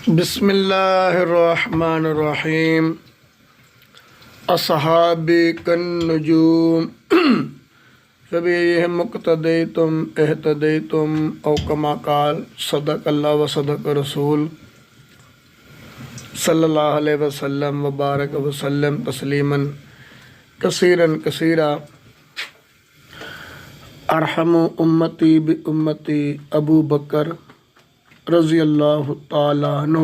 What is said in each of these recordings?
بسم اللہ الرحمن الرحیم اصحابی کالنجوم فبہم مقتدیتم اہتدیتم او کما قال صدق اللہ و صدق رسول صلی اللہ علیہ وسلم وبارک وسلم تسلیما کثیرا کثیرا ارحم امتی بامتی ابو بکر رضی اللہ تعالیٰ عنہ۔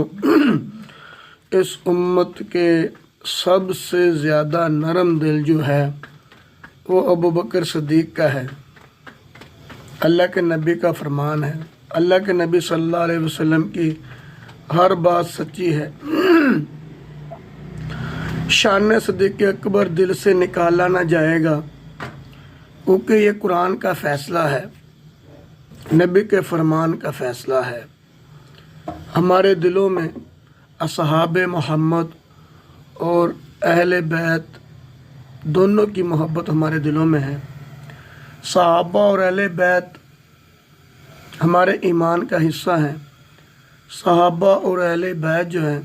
اس امت کے سب سے زیادہ نرم دل جو ہے وہ ابو بکر صدیق کا ہے۔ اللہ کے نبی کا فرمان ہے، اللہ کے نبی صلی اللہ علیہ وسلم کی ہر بات سچی ہے۔ شان صدیق اکبر دل سے نکالا نہ جائے گا، کیونکہ یہ قرآن کا فیصلہ ہے، نبی کے فرمان کا فیصلہ ہے۔ ہمارے دلوں میں اصحاب محمد اور اہل بیت دونوں کی محبت ہمارے دلوں میں ہے۔ صحابہ اور اہل بیت ہمارے ایمان کا حصہ ہیں۔ صحابہ اور اہل بیت جو ہیں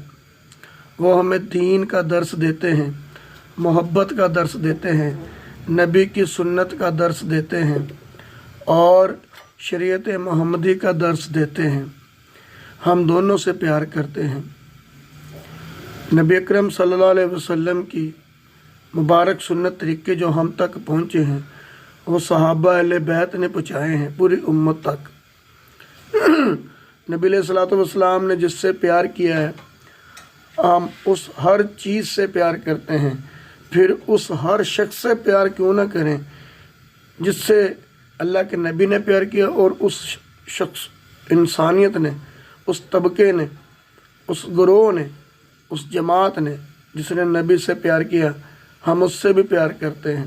وہ ہمیں دین کا درس دیتے ہیں، محبت کا درس دیتے ہیں، نبی کی سنت کا درس دیتے ہیں اور شریعت محمدی کا درس دیتے ہیں۔ ہم دونوں سے پیار کرتے ہیں۔ نبی اکرم صلی اللہ علیہ وسلم کی مبارک سنت طریقے جو ہم تک پہنچے ہیں وہ صحابہ اہل بیت نے پہنچائے ہیں پوری امت تک۔ نبی علیہ الصلوۃ والسلام نے جس سے پیار کیا ہے ہم اس ہر چیز سے پیار کرتے ہیں، پھر اس ہر شخص سے پیار کیوں نہ کریں جس سے اللہ کے نبی نے پیار کیا، اور اس شخص انسانیت نے، اس طبقے نے، اس گروہ نے، اس جماعت نے جس نے نبی سے پیار کیا، ہم اس سے بھی پیار کرتے ہیں۔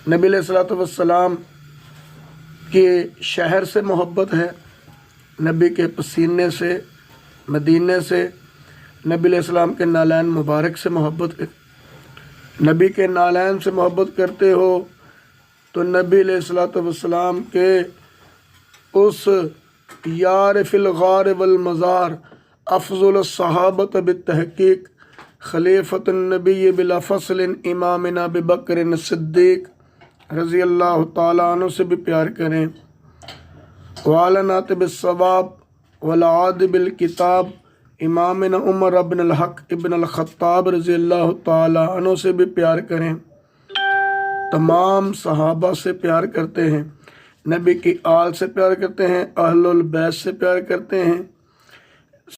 نبی علیہ الصلوۃ والسلام کے شہر سے محبت ہے، نبی کے پسینے سے، مدینے سے، نبی علیہ السلام کے نالین مبارک سے محبت نبی کے نالین سے محبت کرتے ہو تو نبی علیہ الصلوۃ والسلام کے اس یار فی الغار والمزار افضل الصحابۃ بالتحقیق خلیفۃ النبی بلا فصل امامنا ابی بکر صدیق رضی اللہ تعالیٰ عنہ سے بھی پیار کریں۔ وعلنات بالصواب والعاد بالکتاب امامنا عمر ابن الحق ابن الخطاب رضی اللہ تعالیٰ عنہ سے بھی پیار کریں۔ تمام صحابہ سے پیار کرتے ہیں، نبی کی آل سے پیار کرتے ہیں، اہل البیت سے پیار کرتے ہیں،